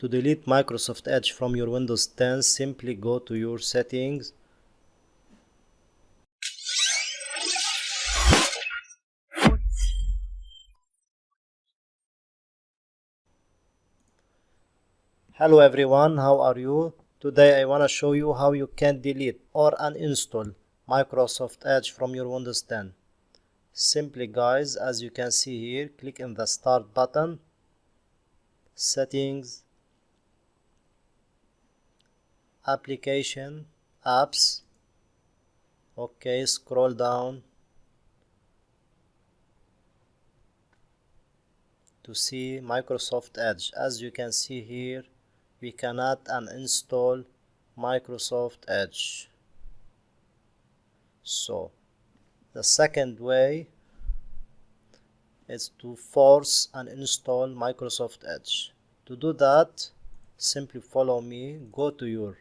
To delete Microsoft Edge from your Windows 10, simply go to your settings. Hello everyone, how are you? Today I want to show you how you can delete or uninstall Microsoft Edge from your Windows 10. Simply guys, as you can see here, click in the Start button, Settings, Application, Apps. Okay, scroll down to see Microsoft Edge. As you can see here, we cannot uninstall Microsoft Edge. So the second way is to force uninstall Microsoft Edge. To do that, simply follow me. Go to your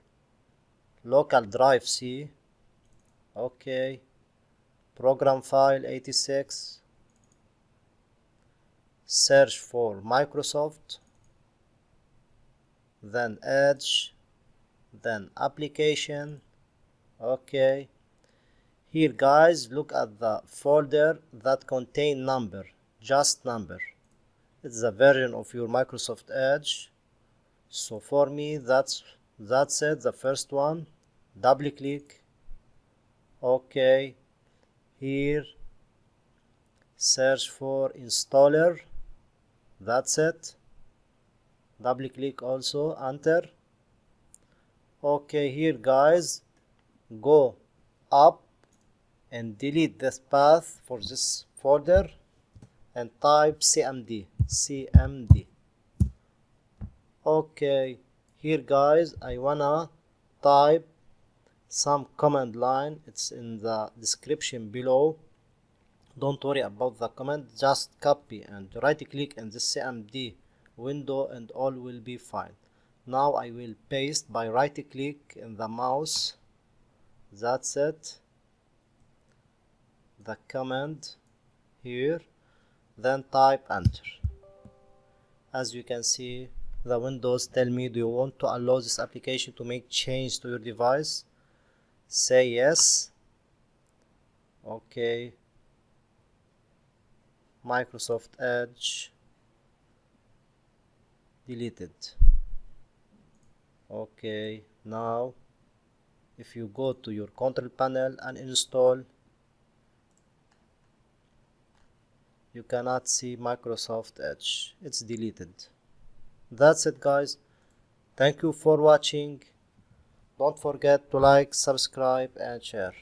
local drive C. Okay, program file 86. Search for Microsoft, then Edge, then Application. Okay, here guys, look at the folder that contain number, just number. It's the version of your Microsoft Edge. So for me, that's it, the first one. Double click. Okay, here search for installer. That's it. Double click also, enter. Okay, here guys, go up and delete this path for this folder and type cmd. Okay, here guys, I wanna type some command line. It's in the description below. Don't worry about the command, just copy and right click in the cmd window and all will be fine. Now I will paste by right click in the mouse. That's it, the command here, then type enter. As you can see, the windows tell me, do you want to allow this application to make change to your device? Say yes. Okay, Microsoft Edge deleted. Okay, now if you go to your control panel and install, you cannot see Microsoft Edge. It's deleted. That's it guys. Thank you for watching. Don't forget to like, subscribe and share.